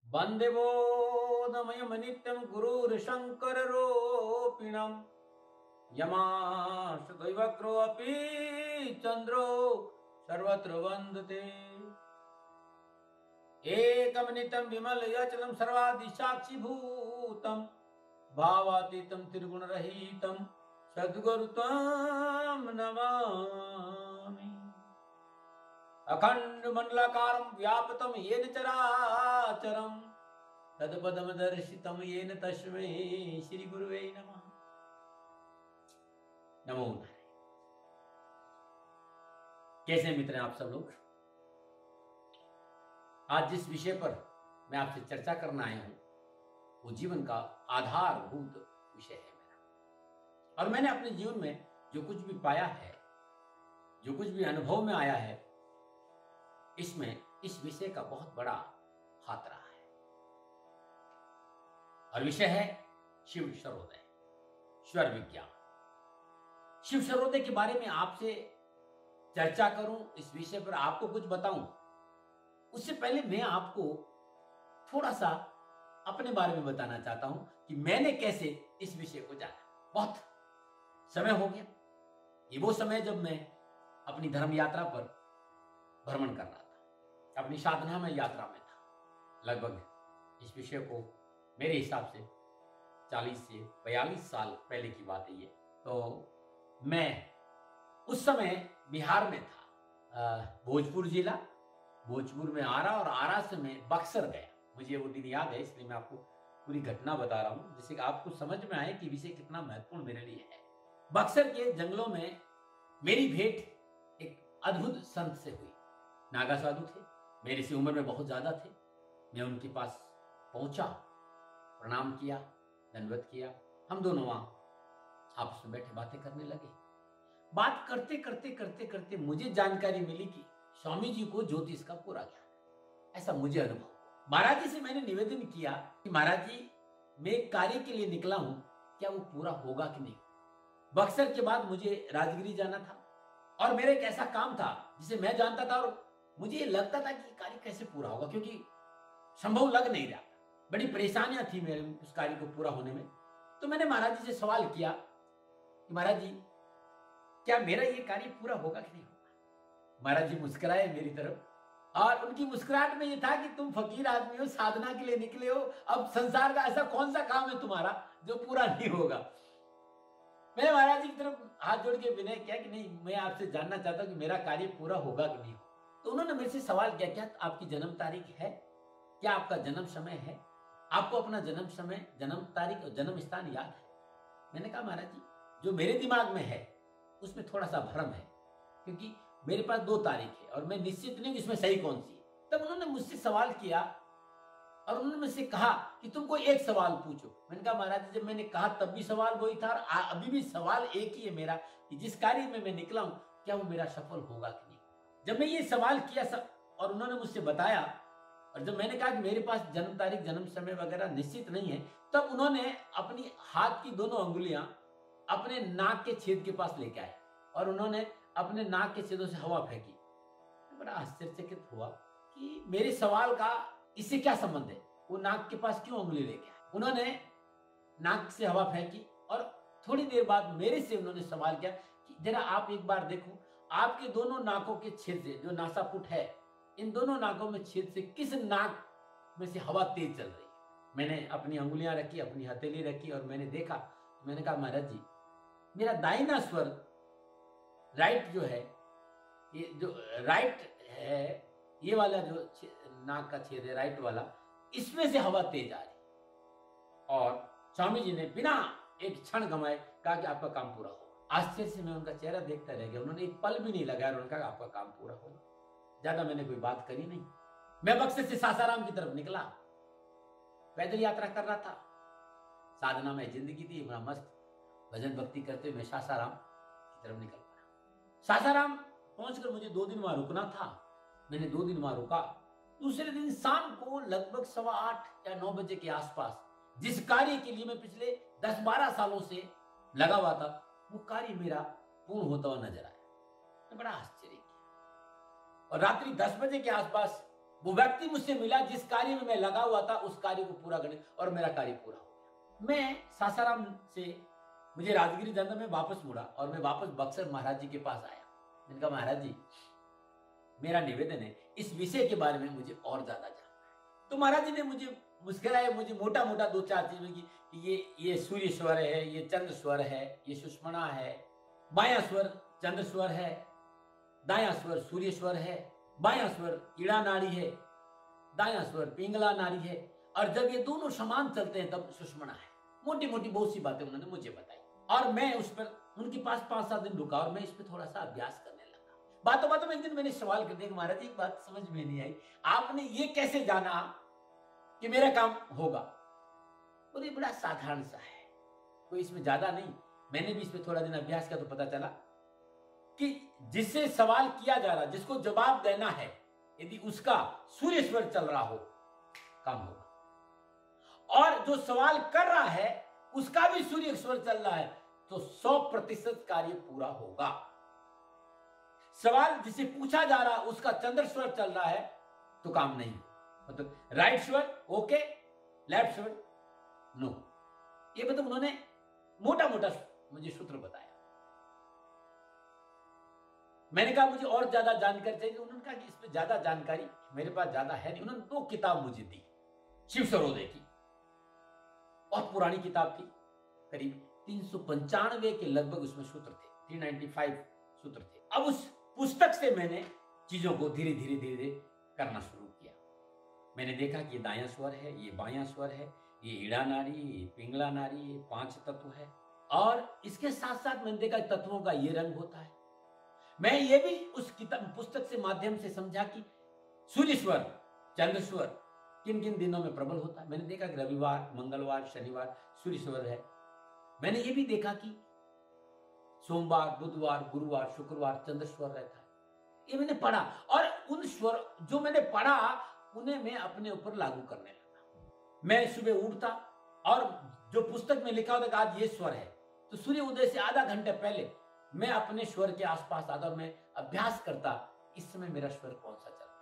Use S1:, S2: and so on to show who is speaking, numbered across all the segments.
S1: वन्दे बोधमयं नित्यं गुरुर्शङ्कररूपिणं यमाश्रुतैवक्रोऽपि चन्द्रो सर्वत्र वन्दते। एकं नित्यं विमलयचलं सर्वादिसाक्षिभूतं भावातीतं त्रिगुणरहितं सद्गुरु त्वां नमामि। अखण्डमण्डलाकारं व्याप्तं येन चराचरं तत्पदं दर्शितं येन तस्मै श्रीगुरुवे नमः। नमो नारायण। कैसे मित्र हैं आप सब लोग? आज जिस विषय पर मैं आपसे चर्चा करना आया हूं वो जीवन का आधारभूत विषय है मेरा। और मैंने अपने जीवन में जो कुछ भी पाया है, जो कुछ भी अनुभव में आया है, इसमें इस विषय का बहुत बड़ा हाथ रहा है। और विषय है शिव सर्वोदय, स्वर विज्ञान। शिव सर्वोदय के बारे में आपसे चर्चा करूं, इस विषय पर आपको कुछ बताऊं, उससे पहले मैं आपको थोड़ा सा अपने बारे में बताना चाहता हूं कि मैंने कैसे इस विषय को जाना। बहुत समय हो गया, ये वो समय जब मैं अपनी धर्म यात्रा पर भ्रमण कर रहा था, अपनी साधना में यात्रा में था। लगभग इस विषय को मेरे हिसाब से 40 से 42 साल पहले की बात है ये। तो मैं उस समय बिहार में था, भोजपुर जिला, भोजपुर में आरा, और आरा से मैं बक्सर गया। मुझे वो दिन याद है, इसलिए मैं आपको पूरी घटना बता रहा हूं जिससे कि आपको समझ में आए कि विषय कितना महत्वपूर्ण मेरे लिए है। बक्सर के जंगलों में मेरी भेंट एक अद्भुत संत से हुई। नागा साधु थे, मेरे से उम्र में बहुत ज्यादा थे। मैं उनके पास पहुंचा, प्रणाम किया, दंडवत किया। हम दोनों वहां आपस में बैठे बातें करने लगे। बात करते करते करते करते मुझे जानकारी मिली कि स्वामी जी को ज्योतिष का पूरा ज्ञान है। ऐसा मुझे अनुभव। महाराज जी से मैंने निवेदन किया कि महाराज जी, मैं एक कार्य के लिए निकला हूं, क्या वो पूरा होगा कि नहीं। बक्सर के बाद मुझे राजगिरी जाना था और मेरा एक ऐसा काम था जिसे मैं जानता था और मुझे लगता था कि कार्य कैसे पूरा होगा, क्योंकि संभव लग नहीं रहा था। बड़ी परेशानियां थी मेरे उस कार्य को पूरा होने में। तो मैंने महाराज जी से सवाल किया कि महाराज जी, क्या मेरा ये कार्य पूरा होगा कि नहीं होगा। महाराज जी मुस्कुराए मेरी तरफ, और उनकी मुस्कुराहट में ये था कि तुम फकीर आदमी हो, साधना के लिए निकले हो, अब संसार का ऐसा कौन सा काम है तुम्हारा जो पूरा नहीं होगा। मैंने महाराज जी की तरफ हाथ जोड़ के विनय किया कि नहीं, मैं आपसे जानना चाहता हूं कि मेरा कार्य पूरा होगा कि नहीं होगा। तो उन्होंने मेरे से सवाल किया, क्या आपकी जन्म तारीख है, क्या आपका जन्म समय है, आपको अपना जन्म समय, जन्म तारीख और जन्म स्थान याद है। मैंने कहा महाराज जी, जो मेरे दिमाग में है उसमें थोड़ा सा भ्रम है, क्योंकि मेरे पास 2 तारीख है और मैं निश्चित नहीं इसमें सही कौन सी है। तब उन्होंने मुझसे सवाल किया और उन्होंने मुझसे कहा कि तुम कोई एक सवाल पूछो। मैंने कहा महाराज जी, जब मैंने कहा तब भी सवाल वही था और अभी भी सवाल एक ही है मेरा कि जिस कार्य में मैं निकला हूं, क्या वो मेरा सफल होगा कि नहीं। जब मैं ये सवाल किया और उन्होंने मुझसे बताया, और जब मैंने कहा कि मेरे पास जन्म तारीख, जन्म समय वगैरह निश्चित नहीं है, तब उन्होंने अपनी हाथ की दोनों अंगुलियां अपने नाक के छेद के पास लेके आए और उन्होंने अपने नाक के छेदों से हवा फेंकी। बड़ा आश्चर्यचकित हुआ कि मेरे सवाल का इससे क्या संबंध है, वो नाक के पास क्यों उंगली लेके आए। उन्होंने नाक से हवा फेंकी और थोड़ी देर बाद मेरे से उन्होंने सवाल किया कि जरा आप एक बार देखो, आपके दोनों नाकों के छेद से, जो नासापुट है, इन दोनों नाकों में छेद से किस नाक में से हवा तेज चल रही है। मैंने अपनी अंगुलियां रखी, अपनी हथेली रखी और मैंने देखा। मैंने कहा महाराज जी, मेरा दाहिना स्वर, राइट जो है, ये जो राइट है, ये वाला जो नाक का छेद है राइट वाला, इसमें से हवा तेज आ रही। और स्वामी जी ने बिना एक क्षण गंवाए कहा कि आपका काम पूरा होगा। आश्चर्य से मैं उनका चेहरा देखता रह गया। उन्होंने एक पल भी नहीं लगाया और उन्होंने कहा आपका काम पूरा होगा। ज्यादा मैंने कोई बात करी नहीं। मैं बक्सर से सासाराम की तरफ निकला, पैदल यात्रा कर रहा था। साधना में जिंदगी थी, बड़ा मस्त भजन भक्ति करते हुए मैं सासाराम की तरफ निकल पड़ा। सासाराम पहुंचकर मुझे 2 दिन वहां रुकना था। मैंने 2 दिन वहां रुका। दूसरे दिन शाम को लगभग 8:15 या 9 बजे के आसपास जिस कार्य के लिए मैं पिछले 10-12 सालों से लगा हुआ था, वो कार्य मेरा पूर्ण होता हुआ नजर आया। मैं बड़ा आश्चर्य किया। और रात्रि 10 बजे के आसपास वो व्यक्ति मुझसे मिला जिस कार्य में मैं लगा हुआ था, उस कार्य को पूरा करने, और मेरा कार्य पूरा हो गया। मैं सासाराम से, मुझे राजगिरी जाना, मैं वापस मुड़ा और मैं वापस बक्सर महाराज जी के पास आया। मैंने कहा महाराज जी, मेरा निवेदन है, इस विषय के बारे में मुझे और ज्यादा जानना है। तो महाराज जी ने मुझे मुस्कुराए, मुझे मोटा मोटा दो चार चीजें की कि ये सूर्य स्वर है, ये चंद्र स्वर है, ये सुषमणा है, बायां स्वर चंद्र स्वर है, दायां स्वर सूर्य स्वर है, बायां स्वर ईड़ा नाड़ी है, दायां स्वर पिंगला नाड़ी है, और जब ये दोनों समान चलते हैं तब सुषमणा है। मोटी मोटी बहुत सी बातें उन्होंने मुझे बताई, और मैं उस पर उनके पास 5-7 दिन रुका और मैं इस पर थोड़ा सा अभ्यास करने लगा। बातों बातों में एक दिन मैंने सवाल कर दिया, महाराज एक बात समझ में नहीं आई, आपने ये कैसे जाना कि मेरा काम होगा? बोले बड़ा साधारण सा है, कोई इसमें ज्यादा नहीं। मैंने भी इस पर थोड़ा दिन अभ्यास किया तो पता चला कि जिससे सवाल किया जा रहा, जिसको जवाब देना है, यदि उसका सूर्य स्वर चल रहा हो, काम होगा, और जो सवाल कर रहा है उसका भी सूर्य स्वर चल रहा है, तो 100% कार्य पूरा होगा। सवाल जिसे पूछा जा रहा उसका चंद्र स्वर चल रहा है तो काम नहीं, मतलब राइट स्वर ओके, लेफ्ट स्वर नो। ये मतलब उन्होंने मोटा मोटा मुझे सूत्र बताया। मैंने कहा मुझे और ज्यादा जानकारी चाहिए। उन्होंने कहा कि इस पे ज्यादा जानकारी मेरे पास ज्यादा है नहीं। उन्होंने 2 किताब मुझे दी, शिव सरोदे की, और पुरानी किताब थी, करीब 395 के लगभग उसमें सूत्र थे, 395 सूत्र थे। अब उस पुस्तक से मैंने चीजों को धीरे धीरे धीरे करना शुरू किया। मैंने देखा कि ये दायां स्वर है, ये बायां स्वर है, ये ईड़ा नाड़ी, ये पिंगला नाड़ी, ये 5 तत्व है, और इसके साथ साथ मैंने देखा तत्वों का ये रंग होता है। मैं ये भी उस किताब पुस्तक से माध्यम से समझा कि सूर्य स्वर चंद्र स्वर किन किन दिनों में प्रबल होता है। मैंने देखा कि रविवार, मंगलवार, शनिवार सूर्य स्वर है। मैंने ये भी देखा कि सोमवार, बुधवार, गुरुवार, शुक्रवार चंद्र स्वर रहता है। ये मैंने पढ़ा, और उन स्वर जो मैंने पढ़ा उन्हें मैं अपने ऊपर लागू करने लगा। मैं सुबह उठता और जो पुस्तक में लिखा होता कि आज ये स्वर है, तो सूर्य उदय से आधा घंटे पहले मैं अपने स्वर के आसपास आता और मैं अभ्यास करता, इस समय मेरा स्वर कौन सा चल रहा है,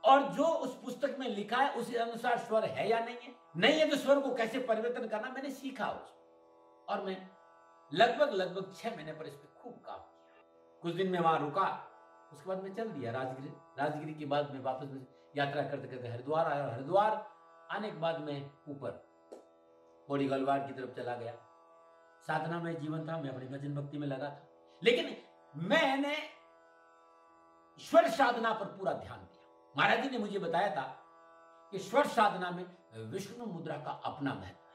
S1: और जो उस पुस्तक में लिखा है उसी अनुसार स्वर है या नहीं है तो स्वर को कैसे परिवर्तन करना मैंने सीखा उसको। और मैं लगभग 6 महीने पर इस पर खूब काम किया। कुछ दिन में वहां रुका, उसके बाद मैं चल दिया राजगिरी के बाद मैं वापस यात्रा करते करते हरिद्वार आया, और हरिद्वार आने के बाद मैं ऊपर बड़ी गलवार की तरफ चला गया। साधना में जीवन था, मैं अपनी भजन भक्ति में लगा था, लेकिन मैंने स्वर साधना पर पूरा ध्यान दिया। महाराज जी ने मुझे बताया था कि स्वर साधना में विष्णु मुद्रा का अपना महत्व है,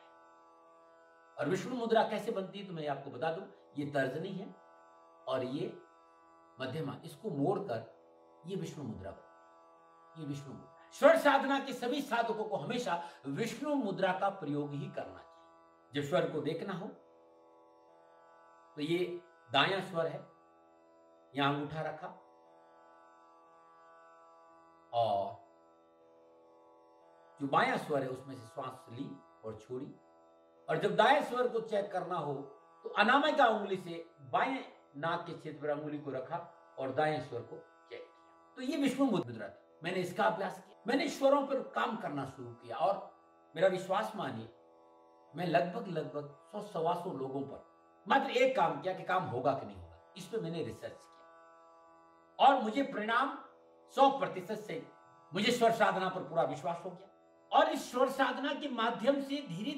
S1: और विष्णु मुद्रा कैसे बनती है तो मैं आपको बता दूं, ये तर्जनी है और ये मध्यमा, इसको मोड़कर ये विष्णु मुद्रा बनती है। ये विष्णु मुद्रा स्वर साधना के सभी साधकों को हमेशा विष्णु मुद्रा का प्रयोग ही करना चाहिए। जब स्वर को देखना हो तो ये दायां स्वर है, यहां अंगूठा रखा, और जो बायां स्वर है उसमें से श्वास ली और छोड़ी, और जब दाएं स्वर को चेक करना हो तो अनामिका उंगली से बाएं नाक के क्षेत्र पर उंगली को रखा और दाएं स्वर को चेक किया। तो ये विष्णु मुद्रा थी। मैंने इसका अभ्यास किया, मैंने स्वरों पर काम करना शुरू किया, और मेरा विश्वास मानिए मैं लगभग 100-125 लोगों पर मात्र एक काम किया कि काम होगा कि नहीं होगा, इस पर मैंने रिसर्च किया, और मुझे परिणाम 100% से मुझे स्वर साधना पर पूरा विश्वास हो गया। और इस स्वर साधना के माध्यम से धीरे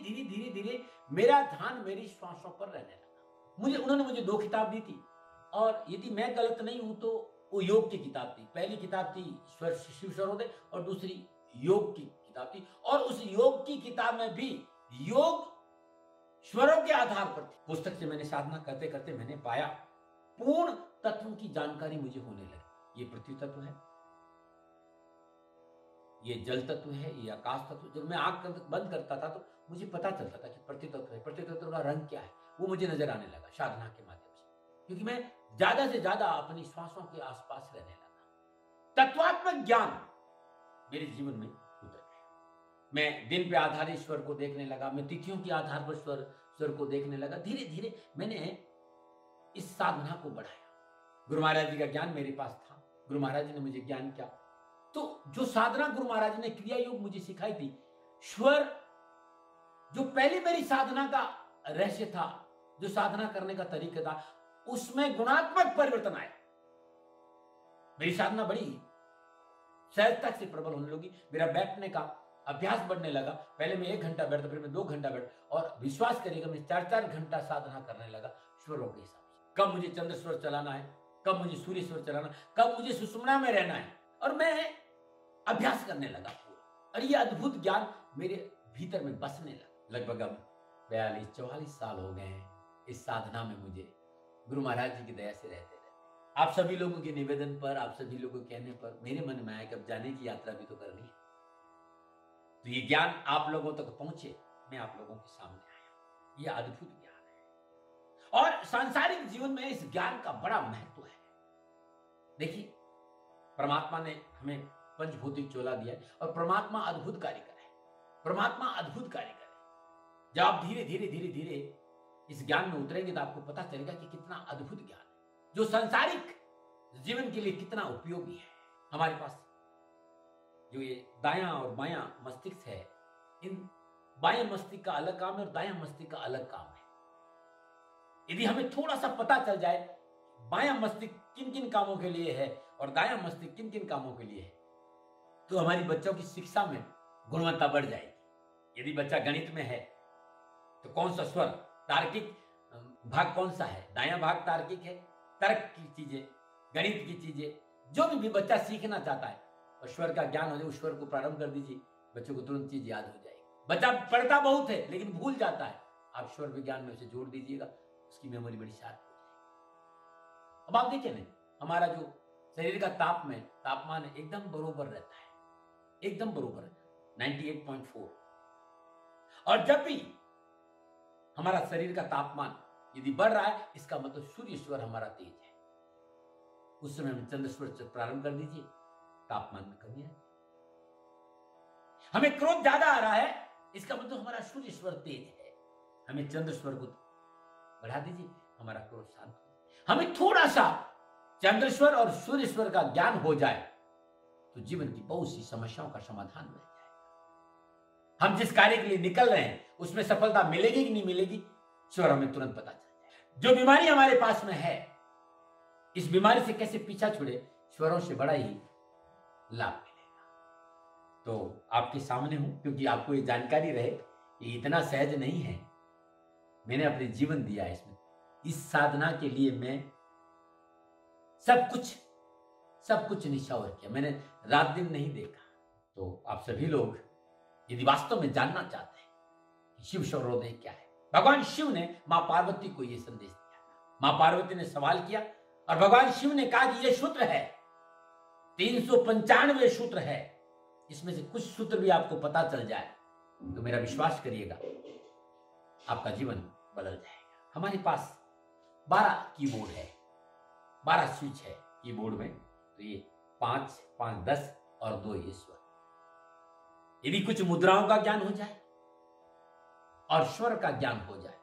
S1: धीरे मेरा ध्यान मेरी श्वासों पर रहने लगा। उन्होंने मुझे 2 किताब दी थी, और यदि मैं गलत नहीं हूं तो वो योग की किताब थी। पहली किताब थी शिव सरोदे, और दूसरी योग की किताब थी, और उस योग की किताब में भी योग स्वरों के आधार पर थी। पुस्तक से मैंने साधना करते करते मैंने पाया पूर्ण तत्वों की जानकारी मुझे होने लगी। ये पृथ्वी तत्व है, ये जल तत्व है, ये आकाश तत्व। जब मैं आंख बंद करता था तो मुझे पता चलता था कि पृथ्वी तत्व है, पृथ्वी तत्व का रंग क्या है, वो मुझे नजर आने लगा साधना के माध्यम से, क्योंकि मैं ज्यादा से ज्यादा अपनी श्वासों के आसपास रहने लगा। तत्वात्मक ज्ञान मेरे जीवन में उतर गया। मैं दिन पे आधारित स्वर को देखने लगा, मैं तिथियों के आधार पर स्वर को देखने लगा। धीरे धीरे मैंने इस साधना को बढ़ाया। गुरु महाराज जी का ज्ञान मेरे पास था, गुरु महाराज जी ने मुझे ज्ञान क्या तो जो साधना गुरु महाराज ने क्रिया योग मुझे सिखाई थी, स्वर जो पहली मेरी साधना का रहस्य था, जो साधना करने का तरीका था, उसमें गुणात्मक परिवर्तन आया। मेरी साधना बड़ी सहजता से प्रबल होने लगी। मेरा बैठने का अभ्यास बढ़ने लगा। पहले मैं 1 घंटा बैठता, फिर मैं 2 घंटा बैठ, और विश्वास करिएगा मैं 4-4 घंटा साधना करने लगा स्वरों के हिसाब से। कब मुझे चंद्र स्वर चलाना है, कब मुझे सूर्य स्वर चलाना, कब मुझे सुषुम्ना में रहना है, और मैं अभ्यास करने लगा पूरा। और ये अद्भुत ज्ञान मेरे भीतर में बसने लगा। लगभग अब 42-44 साल हो गए हैं इस साधना में मुझे गुरु महाराज जी की दया से रहते रहते। आप सभी लोगों के निवेदन पर, आप सभी लोगों के कहने पर मेरे मन में आया कि अब जाने की यात्रा भी तो करनी है, तो ये ज्ञान आप लोगों तक पहुंचे, मैं आप लोगों के सामने आया। ये अद्भुत ज्ञान है और सांसारिक जीवन में इस ज्ञान का बड़ा महत्व है। देखिए, परमात्मा ने हमें पंचभौतिक चोला दिया है और परमात्मा अद्भुत कार्य करे। परमात्मा अद्भुत कार्य करे। जब आप धीरे धीरे धीरे धीरे इस ज्ञान में उतरेंगे तो आपको पता चलेगा कि कितना अद्भुत ज्ञान है, जो सांसारिक जीवन के लिए कितना उपयोगी है। हमारे पास जो ये दायां और बायां मस्तिष्क है, इन बाएं मस्तिष्क का अलग काम है और दायां मस्तिष्क का अलग काम है। यदि हमें थोड़ा सा पता चल जाए बायां मस्तिष्क किन किन कामों के लिए है और दायां मस्तिष्क किन किन कामों के लिए है, तो हमारी बच्चों की शिक्षा में गुणवत्ता बढ़ जाएगी। यदि बच्चा गणित में है तो कौन सा स्वर, तार्किक भाग कौन सा है, दायां भाग तार्किक है, तर्क की चीजें, गणित की चीजें, जो भी बच्चा सीखना चाहता है और स्वर का ज्ञान हो जाए, उस स्वर को प्रारंभ कर दीजिए, बच्चों को तुरंत चीज याद हो जाएगी। बच्चा पढ़ता बहुत है लेकिन भूल जाता है, आप स्वर विज्ञान में उसे जोड़ दीजिएगा, उसकी मेमोरी बड़ी शार्प हो जाएगी। अब आप देखिए ना, हमारा जो शरीर का तापमान है एकदम बरोबर रहता है, एकदम बरोबर 98.4। और जब भी हमारा शरीर का तापमान यदि बढ़ रहा है, इसका मतलब सूर्य स्वर हमारा तेज है। उस समय हम चंद्र स्वर से प्रारंभ कर दीजिए, तापमान में कमी आएगी। हमें क्रोध ज्यादा आ रहा है, इसका मतलब हमारा सूर्य स्वर तेज है। हमें चंद्र स्वर को बढ़ा दीजिए, हमारा क्रोध शांत हो जाए। हमें थोड़ा सा चंद्र स्वर और सूर्य स्वर का ज्ञान हो जाए तो जीवन की बहुत सी समस्याओं का समाधान मिल जाएगा। हम जिस कार्य के लिए निकल रहे हैं उसमें सफलता मिलेगी कि नहीं मिलेगी, स्वर हमें तुरंत पता चल जाए। जो बीमारी हमारे पास में है, इस बीमारी से कैसे पीछा छुड़े, स्वरों से बड़ा ही लाभ मिलेगा। तो आपके सामने हूं क्योंकि आपको ये जानकारी रहे, ये इतना सहज नहीं है। मैंने अपने जीवन दिया है इसमें। इस साधना के लिए मैं सब कुछ निछावर किया, मैंने रात दिन नहीं देखा। तो आप सभी लोग यदि वास्तव में जानना चाहते हैं कि शिव सर्वोदय क्या है, भगवान शिव ने मां पार्वती को यह संदेश दिया। मां पार्वती ने सवाल किया और भगवान शिव ने कहा कि यह सूत्र है, 395 सूत्र है, इसमें से कुछ सूत्र भी आपको पता चल जाए तो मेरा विश्वास करिएगा आपका जीवन बदल जाएगा। हमारे पास 12 कीबोर्ड है, 12 स्विच है कीबोर्ड में। तो ये 5, 5, 10 और 2 ये स्वर। यदि कुछ मुद्राओं का ज्ञान हो जाए और स्वर का ज्ञान हो जाए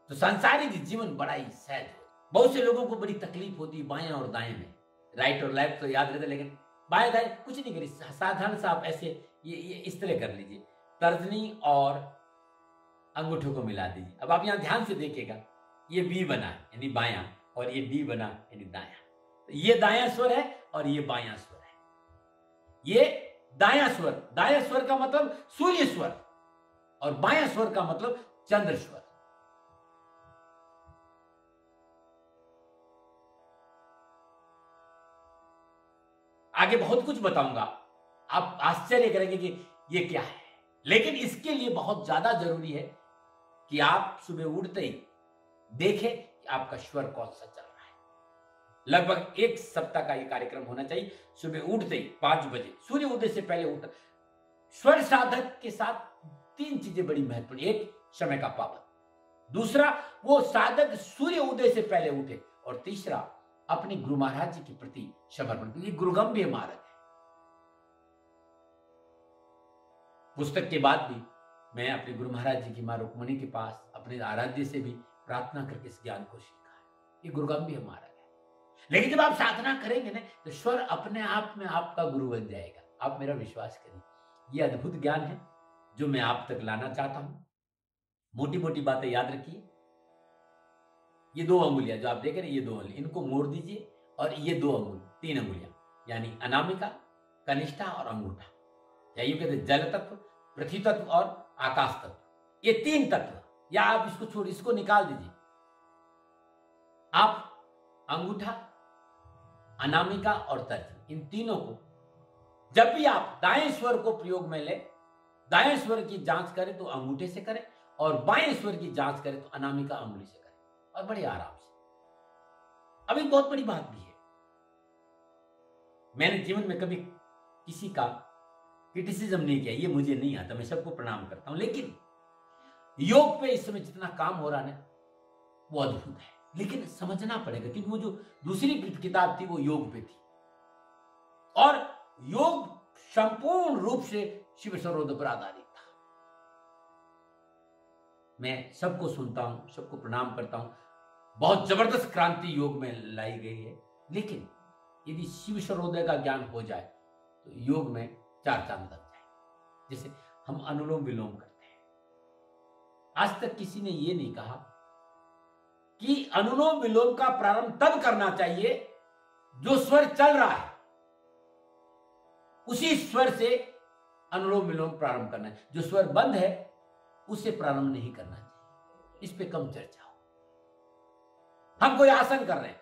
S1: तो सांसारिक जीवन बड़ा ही सहज हो। बहुत से लोगों को बड़ी तकलीफ होती है बाएं और दाएं में, राइट और लेफ्ट तो याद रहता है, लेकिन बाएं दाएं कुछ नहीं करिए। साधारण सा आप ऐसे ये इस तरह कर लीजिए, तर्जनी और अंगूठों को मिला दीजिए। अब आप यहां ध्यान से देखिएगा, ये बी बना यानी बायां और ये डी बना यानी दायां। तो ये दायां स्वर है और ये बायां स्वर है। ये दायां स्वर का मतलब सूर्य स्वर और बायां स्वर का मतलब चंद्र स्वर। आगे बहुत कुछ बताऊंगा, आप आश्चर्य करेंगे कि ये क्या है, लेकिन इसके लिए बहुत ज्यादा जरूरी है कि आप सुबह उठते ही देखें कि आपका स्वर कौन सा चल रहा है। लगभग 1 सप्ताह का ये कार्यक्रम होना चाहिए। सुबह उठते ही 5 बजे, सूर्य उदय से पहले उठ। स्वर साधक के साथ 3 चीजें बड़ी महत्वपूर्ण। एक, समय का पाबंद। दूसरा, वो साधक सूर्य उदय से पहले उठे। और तीसरा, अपने गुरु महाराज जी के प्रति समर्पण। ये गुरुगम्भीर मार्ग है। पुस्तक के बाद भी मैं अपने गुरु महाराज जी की मां रुक्मणी के पास अपने आराध्य से भी प्रार्थना करके इस ज्ञान को सीखा है। ये गुरुगम्भीर मार्ग है। लेकिन जब आप साधना करेंगे ना, तो स्वर अपने आप में आपका गुरु बन जाएगा। आप मेरा विश्वास करिए, ये अद्भुत ज्ञान है जो मैं आप तक लाना चाहता हूं। मोटी मोटी बातें याद रखिए। ये 2 अंगुलियां जो आप देख रहे हैं, ये 2 अंगुली, इनको मोड़ दीजिए और ये 2 अंगुल, 3 अंगुलियां, यानी अनामिका, कनिष्ठा और अंगूठा, या यूं कहते हैं जल तत्व, पृथ्वी तत्व और आकाश तत्व, ये 3 तत्व, या आप इसको छोड़, इसको निकाल दीजिए। आप अंगूठा, अनामिका और तर्जनी, इन तीनों को जब भी आप दाएं स्वर को प्रयोग में ले, दाएं स्वर की जांच करें तो अंगूठे से करें, और बाएं स्वर की जांच करें तो अनामिका अंगुली से करें, और बड़े आराम से। अब एक बहुत बड़ी बात भी है, मैंने जीवन में कभी किसी का क्रिटिसिज्म नहीं किया, ये मुझे नहीं आता, मैं सबको प्रणाम करता हूं, लेकिन योग पे इस समय जितना काम हो रहा है वो अद्भुत है। लेकिन समझना पड़ेगा, क्योंकि वो जो दूसरी किताब थी वो योग पे थी, और योग संपूर्ण रूप से शिव सरोद पर आधारित था। मैं सबको सुनता हूं, सबको प्रणाम करता हूं, बहुत जबरदस्त क्रांति योग में लाई गई है, लेकिन यदि शिव सरोदय का ज्ञान हो जाए तो योग में 4 चांद लग जाए। जैसे हम अनुलोम विलोम करते हैं, आज तक किसी ने यह नहीं कहा कि अनुलोम विलोम का प्रारंभ तब करना चाहिए जो स्वर चल रहा है, उसी स्वर से अनुलोम विलोम प्रारंभ करना है। जो स्वर बंद है उसे प्रारंभ नहीं करना चाहिए। इस पे कम चर्चा हो। हम कोई आसन कर रहे हैं,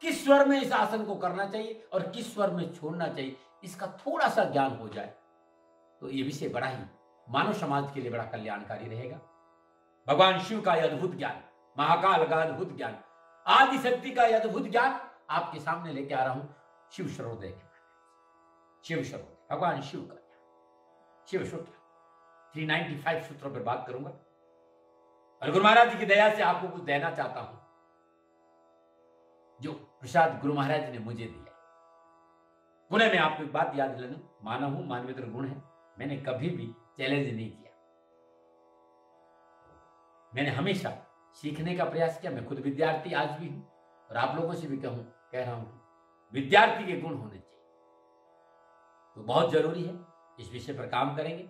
S1: किस स्वर में इस आसन को करना चाहिए और किस स्वर में छोड़ना चाहिए, इसका थोड़ा सा ज्ञान हो जाए तो यह विषय बड़ा ही मानव समाज के लिए बड़ा कल्याणकारी रहेगा। भगवान शिव का यह अद्भुत ज्ञान, महाकाल का अद्भुत ज्ञान, आदि शक्ति का यह अद्भुत ज्ञान आपके सामने लेके आ रहा हूं शिव सरोदय के माध्यम से। शिव सरोदय, भगवान शिव का ज्ञान, शिव सूत्र 395 सूत्रों पर बात करूंगा, और गुरु महाराज जी की दया से आपको कुछ देना चाहता हूं जो प्रसाद गुरु महाराज ने मुझे दिया। पुनः मैं आपको एक बात याद दिलाऊं, मानव हूं, मानवेतर गुण है, मैंने कभी भी चैलेंज नहीं किया। मैंने हमेशा सीखने का प्रयास किया। मैं खुद विद्यार्थी आज भी हूं, और आप लोगों से भी कह रहा हूं, विद्यार्थी के गुण होने चाहिए। तो बहुत जरूरी है, इस विषय पर काम करेंगे।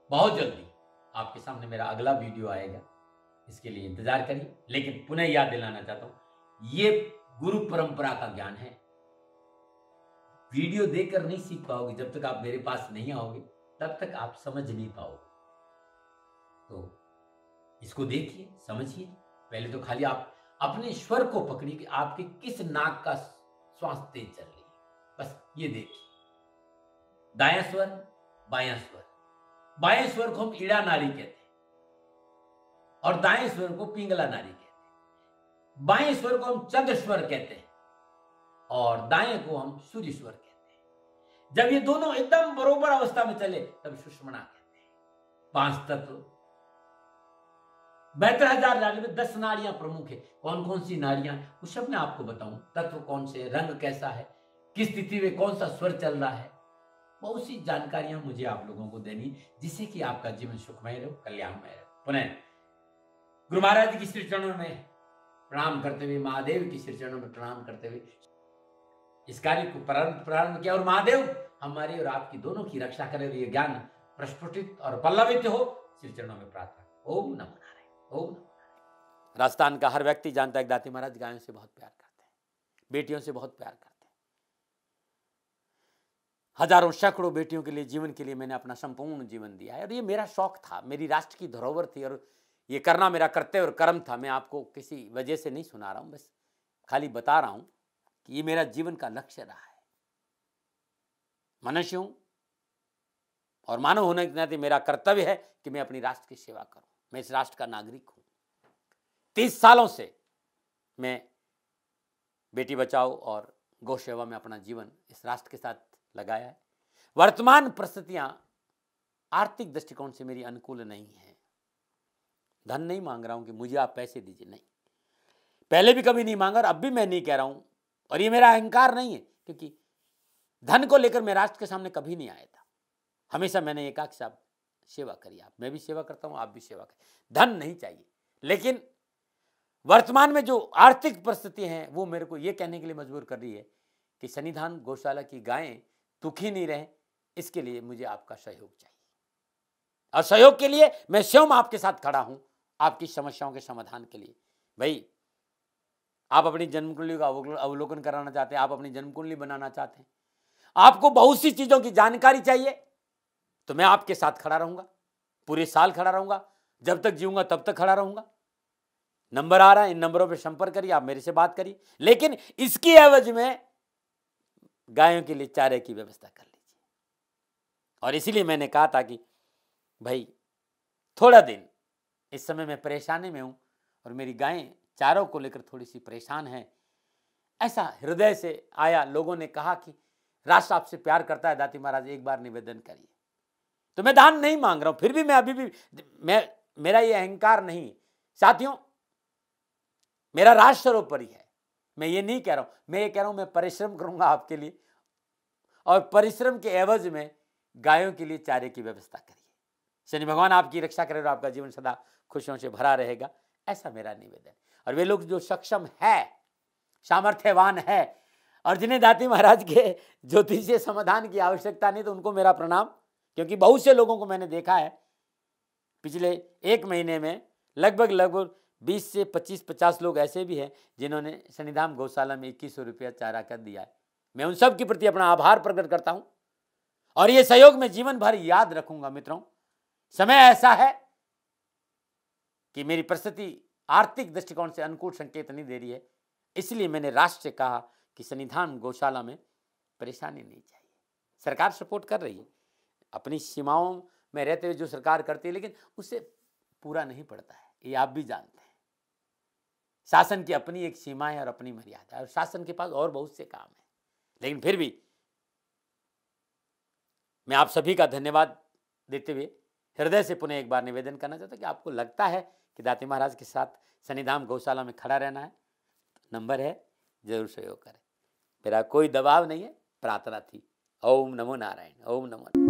S1: बहुत जल्दी आपके सामने मेरा अगला वीडियो आएगा, इसके लिए इंतजार करिए। लेकिन पुनः याद दिलाना चाहता हूं, ये गुरु परंपरा का ज्ञान है। वीडियो देखकर नहीं सीख पाओगे, जब तक आप मेरे पास नहीं आओगे तब तक आप समझ नहीं पाओगे। तो इसको देखिए, समझिए। पहले तो खाली आप अपने स्वर को पकड़िए कि आपके किस नाक का श्वास तेज चल रही है, बस ये देखिए। दायां स्वर, बायां स्वर, बाएं स्वर को हम ईड़ा नाड़ी कहते हैं और दाएं स्वर को पिंगला नाड़ी कहते हैं। बाएं स्वर को हम चंद्र स्वर कहते हैं और दाएं को हम सूर्य स्वर कहते हैं। जब ये दोनों एकदम बरोबर अवस्था में चले तब सुषुम्ना कहते हैं। 5 तत्व, 72,000 नाड़ी में 10 नाड़ियां प्रमुख है। कौन कौन सी नाड़ियां, वो सब मैं आपको बताऊं। तत्व कौन से, रंग कैसा है, किस स्थिति में कौन सा स्वर चल रहा है, बहुत सी जानकारियां मुझे आप लोगों को देनी, जिससे कि आपका जीवन सुखमय रहो, कल्याणमय रहो। पुनः गुरु महाराज की श्री चरणों में प्रणाम करते हुए, महादेव की श्री चरणों में प्रणाम करते हुए इस कार्य को प्रारंभ किया। और महादेव हमारी और आपकी दोनों की रक्षा करे, ये ज्ञान प्रस्फुटित और पल्लवित हो, श्री चरणों में प्रार्थना। ओम नमो नारायण, ओम नमो नारायण। राजस्थान का हर व्यक्ति जानता है दाती महाराज गायों से बहुत प्यार करते हैं, बेटियों से बहुत प्यार करते हैं। हजारों सैकड़ों बेटियों के लिए, जीवन के लिए मैंने अपना संपूर्ण जीवन दिया है, और ये मेरा शौक था, मेरी राष्ट्र की धरोहर थी, और ये करना मेरा कर्तव्य और कर्म था। मैं आपको किसी वजह से नहीं सुना रहा हूं, बस खाली बता रहा हूं कि ये मेरा जीवन का लक्ष्य रहा है। मनुष्य हूं और मानव होने के नाते मेरा कर्तव्य है कि मैं अपनी राष्ट्र की सेवा करूं। मैं इस राष्ट्र का नागरिक हूं। 30 सालों से मैं बेटी बचाओ और गौ सेवा में अपना जीवन इस राष्ट्र के साथ लगाया है। वर्तमान परिस्थितियां आर्थिक दृष्टिकोण से मेरी अनुकूल नहीं है। धन नहीं मांग रहा हूं कि मुझे आप पैसे दीजिए, नहीं, पहले भी कभी नहीं मांगा और अब भी मैं नहीं कह रहा हूं, और ये मेरा अहंकार नहीं है, क्योंकि धन को लेकर मैं राष्ट्र के सामने कभी नहीं आया था। हमेशा मैंने ये कहा कि साहब सेवा करिए, आप, मैं भी सेवा करता हूं, आप भी सेवा करिए, धन नहीं चाहिए। लेकिन वर्तमान में जो आर्थिक परिस्थिति है वो मेरे को ये कहने के लिए मजबूर कर रही है कि सन्निधान गौशाला की गायें दुखी नहीं रहे, इसके लिए मुझे आपका सहयोग चाहिए। और सहयोग के लिए मैं स्वयं आपके साथ खड़ा हूं, आपकी समस्याओं के समाधान के लिए। भाई, आप अपनी जन्म कुंडली का अवलोकन कराना चाहते हैं, आप अपनी जन्म कुंडली बनाना चाहते हैं, आपको बहुत सी चीजों की जानकारी चाहिए, तो मैं आपके साथ खड़ा रहूंगा, पूरे साल खड़ा रहूंगा, जब तक जीऊंगा तब तक खड़ा रहूंगा। नंबर आ रहा है, इन नंबरों पर संपर्क करिए, आप मेरे से बात करिए, लेकिन इसकी एवज में गायों के लिए चारे की व्यवस्था कर लीजिए। और इसीलिए मैंने कहा था कि भाई थोड़ा दिन इस समय मैं परेशानी में हूं और मेरी गायें चारों को लेकर थोड़ी सी परेशान हैं, ऐसा हृदय से आया। लोगों ने कहा कि राष्ट्र आपसे प्यार करता है दाती महाराज, एक बार निवेदन करिए। तो मैं दान नहीं मांग रहा हूं, फिर भी मैं अभी भी मेरा ये अहंकार नहीं साथियों, मेरा राष्ट्र सर्वोपरि है। मैं ये नहीं कह रहा हूं, मैं ये कह रहा हूं मैं परिश्रम करूंगा आपके लिए, और परिश्रम के एवज में गायों के लिए चारे की व्यवस्था करिए। शनि भगवान आपकी रक्षा करे और आपका जीवन सदा खुशियों से भरा रहेगा, ऐसा मेरा निवेदन। और वे लोग जो सक्षम है, सामर्थ्यवान है, और जिन्हें दाती महाराज के ज्योतिषीय समाधान की आवश्यकता नहीं, तो उनको मेरा प्रणाम। क्योंकि बहुत से लोगों को मैंने देखा है पिछले एक महीने में, लगभग 20 से 25-50 लोग ऐसे भी हैं जिन्होंने सन्निधान गौशाला में 2100 रुपया चारा कर दिया है। मैं उन सब के प्रति अपना आभार प्रकट करता हूं, और ये सहयोग मैं जीवन भर याद रखूंगा। मित्रों, समय ऐसा है कि मेरी परिस्थिति आर्थिक दृष्टिकोण से अनुकूल संकेत नहीं दे रही है, इसलिए मैंने राष्ट्र से कहा कि सन्निधान गौशाला में परेशानी नहीं चाहिए। सरकार सपोर्ट कर रही है, अपनी सीमाओं में रहते हुए जो सरकार करती है, लेकिन उससे पूरा नहीं पड़ता है, ये आप भी जानते हैं। शासन की अपनी एक सीमा है और अपनी मर्यादा है, और शासन के पास और बहुत से काम है। लेकिन फिर भी मैं आप सभी का धन्यवाद देते हुए हृदय से पुनः एक बार निवेदन करना चाहता हूं कि आपको लगता है कि दाती महाराज के साथ सन्निधान गौशाला में खड़ा रहना है, नंबर है, जरूर सहयोग करें। मेरा कोई दबाव नहीं है, प्रार्थना थी। ओम नमो नारायण, ओम नमो।